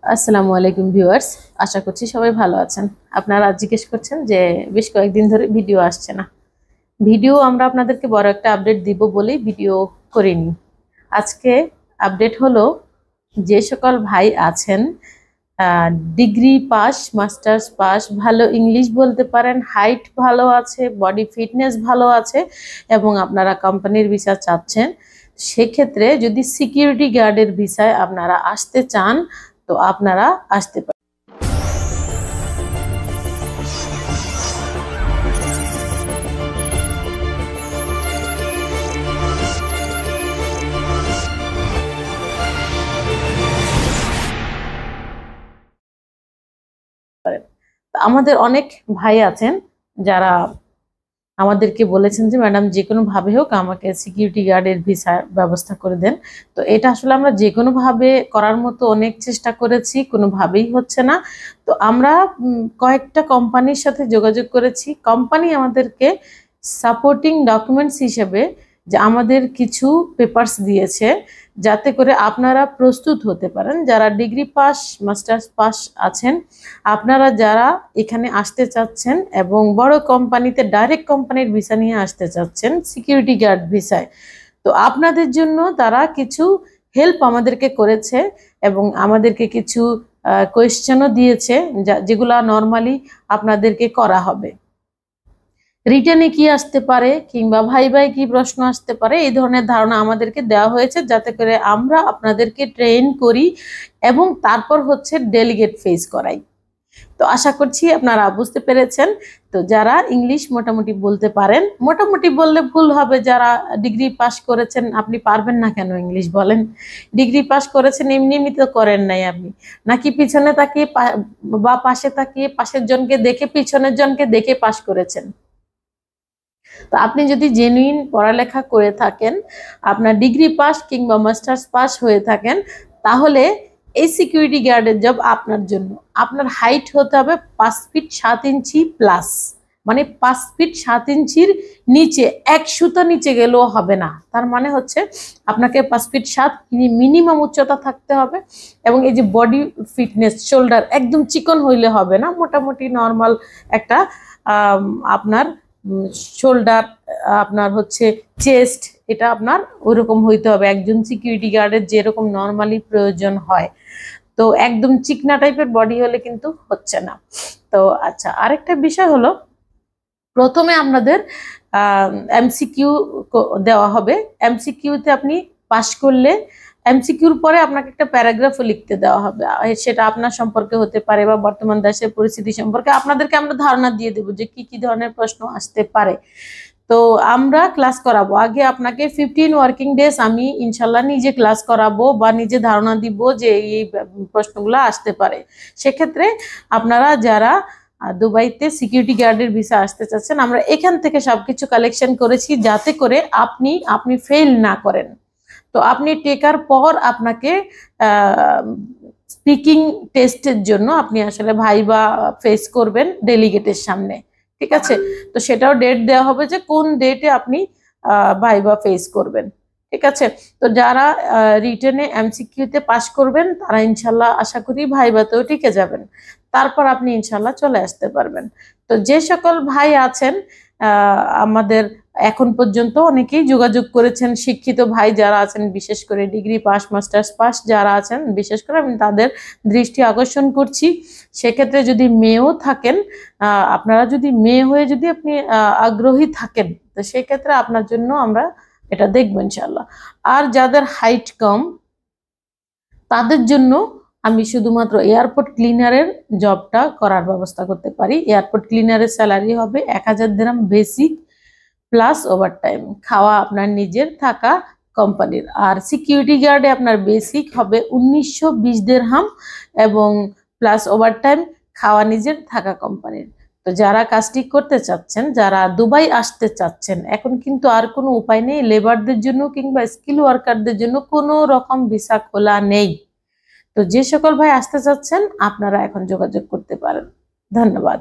আসসালামু আলাইকুম ভিউয়ার্স, আশা করছি সবাই ভালো আছেন। আপনারা জিজ্ঞেস করছেন যে বেশ কয়েকদিন ধরে ভিডিও আসছে না। ভিডিও আমরা আপনাদেরকে বড় একটা আপডেট দিব বলেই ভিডিও করিনি। আজকে আপডেট হলো, যে সকল ভাই আছেন ডিগ্রি পাস, মাস্টার্স পাস, ভালো ইংলিশ বলতে পারেন, হাইট ভালো আছে, বডি ফিটনেস ভালো আছে এবং আপনারা কোম্পানির ভিসা চাচ্ছেন, সেক্ষেত্রে যদি সিকিউরিটি গার্ডের ভিসায় আপনারা আসতে চান তো আপনারা আসতে পারেন। আমাদের অনেক ভাই আছেন যারা আমাদেরকে বলেছেন যে ম্যাডাম যে কোনো ভাবে হোক আমাকে সিকিউরিটি গার্ডের ভিসা ব্যবস্থা করে দেন। তো এটা আসলে আমরা যে কোনো ভাবে করার মতো অনেক চেষ্টা করেছি, কোনোভাবেই হচ্ছে না। তো আমরা কয়েকটা কোম্পানির সাথে যোগাযোগ করেছি। কোম্পানি আমাদেরকে সাপোর্টিং ডকুমেন্টস হিসেবে যে আমাদের কিছু পেপারস দিয়েছে, যাতে করে আপনারা প্রস্তুত হতে পারেন। যারা ডিগ্রি পাস, মাস্টার্স পাস আছেন, আপনারা যারা এখানে আসতে চাচ্ছেন এবং বড় কোম্পানিতে ডাইরেক্ট কোম্পানির ভিসা নিয়ে আসতে চাচ্ছেন সিকিউরিটি গার্ড ভিসায়, তো আপনাদের জন্য তারা কিছু হেল্প আমাদেরকে করেছে এবং আমাদেরকে কিছু কোয়েশ্চেনও দিয়েছে, যেগুলা নর্মালি আপনাদেরকে করা হবে। রিটেনে কি আসতে পারে কিংবা ভাই কি প্রশ্ন আসতে পারে, এই ধরনের ধারণা আমাদেরকে দেওয়া হয়েছে, যাতে করে আমরা আপনাদেরকে ট্রেন করি এবং তারপর হচ্ছে ডেলিগেট ফেস করাই। তো আশা করছি আপনারা বুঝতে পেরেছেন। তো যারা ইংলিশ মোটামুটি বলতে পারেন, মোটামুটি বললে ভুল হবে, যারা ডিগ্রি পাস করেছেন, আপনি পারবেন না কেন ইংলিশ বলেন? ডিগ্রি পাস করেছেন এমনি এমনি তো করেন নাই আপনি, নাকি পিছনে তাকিয়ে বা পাশে তাকিয়ে পাশের জনকে দেখে পিছনের জনকে দেখে পাস করেছেন? তো আপনি যদি জেনুইন পড়ালেখা করে থাকেন, আপনার ডিগ্রি পাস কিংবা মাস্টার্স পাস হয়ে থাকেন, তাহলে এই সিকিউরিটি গার্ডের জব আপনার জন্য। আপনার হাইট হতে হবে 5 ফিট 7 ইঞ্চি প্লাস, মানে 5 ফিট 7 ইঞ্চির নিচে, এক সুতো নিচে গেলেও হবে না। তার মানে হচ্ছে আপনাকে 5 ফিট 7 মিনিমাম উচ্চতা থাকতে হবে। এবং এই যে বডি ফিটনেস, শোল্ডার একদম চিকন হইলে হবে না, মোটামুটি নর্মাল একটা আপনার শোল্ডার, আপনার হচ্ছে চেস্ট, এটা আপনার ওইরকম হইতে হবে একজন সিকিউরিটি গার্ডের যেরকম নর্মালি প্রয়োজন হয়। তো একদম চিকনা টাইপের বডি হলে কিন্তু হচ্ছে না। তো আচ্ছা, আরেকটা বিষয় হলো, প্রথমে আপনাদের এমসিকিউ দেওয়া হবে। এমসিকিউতে আপনি পাশ করলে এমসিকিউর পরে আপনাকে একটা প্যারাগ্রাফও লিখতে দেওয়া হবে। সেটা আপনার সম্পর্কে হতে পারে বা বর্তমান দেশের পরিস্থিতি সম্পর্কে। আপনাদেরকে আমরা ধারণা দিয়ে দেবো যে কি কি ধরনের প্রশ্ন আসতে পারে। তো আমরা ক্লাস করাবো, আগে আপনাকে 15 ওয়ার্কিং ডেজ আমি ইনশাল্লাহ নিজে ক্লাস করাবো বা নিজে ধারণা দিব যে এই প্রশ্নগুলো আসতে পারে। সেক্ষেত্রে আপনারা যারা দুবাইতে সিকিউরিটি গার্ডের ভিসা আসতে চাচ্ছেন, আমরা এখান থেকে সবকিছু কালেকশন করেছি যাতে করে আপনি ফেল না করেন। তো আপনি টেকার পর আপনাকে স্পিকিং টেস্টের জন্য আপনি আসলে ভাইবা ফেস করবেন ডেলিগেটের সামনে, ঠিক আছে? তো সেটাও ডেট দেওয়া হবে যে কোন ডেটে আপনি ভাইবা ফেস করবেন, ঠিক আছে? তো যারা রিটেনে এমসিকিউতে পাস করবেন তারা ইনশাল্লাহ আশা করি ভাইবাতেও টিকে যাবেন, তারপর আপনি ইনশাল্লাহ চলে আসতে পারবেন। তো যে সকল ভাই আছেন আমাদের এখন পর্যন্ত অনেকেই যোগাযোগ করেছেন, শিক্ষিত ভাই যারা আছেন, বিশেষ করে ডিগ্রি পাস, মাস্টার্স পাস যারা আছেন, বিশেষ করে আমি তাদের দৃষ্টি আকর্ষণ করছি। সেক্ষেত্রে যদি মেয়েও থাকেন, আপনারা যদি মেয়ে হয়ে যদি আপনি আগ্রহী থাকেন, তো সেক্ষেত্রে আপনার জন্য আমরা এটা দেখবো ইনশাল্লাহ। আর যাদের হাইট কম, তাদের জন্য আমি শুধুমাত্র এয়ারপোর্ট ক্লিনারের জবটা করার ব্যবস্থা করতে পারি। এয়ারপোর্ট ক্লিনারের স্যালারি হবে 1000 দিরহাম বেসিক প্লাস ওভারটাইম, খাওয়া আপনার নিজের, থাকা কোম্পানির। আর সিকিউরিটি গার্ডে আপনার বেসিক হবে 1920 দিরহাম এবং প্লাস ওভারটাইম, খাওয়া নিজের, থাকা কোম্পানির। তো যারা কাজটি করতে চাচ্ছেন, যারা দুবাই আসতে চাচ্ছেন, এখন কিন্তু আর কোনো উপায় নেই, লেবারদের জন্য কিংবা স্কিল ওয়ার্কারদের জন্য কোনো রকম ভিসা খোলা নেই। তো যে সকল ভাই আসতে চাচ্ছেন আপনারা এখন যোগাযোগ করতে পারেন। ধন্যবাদ।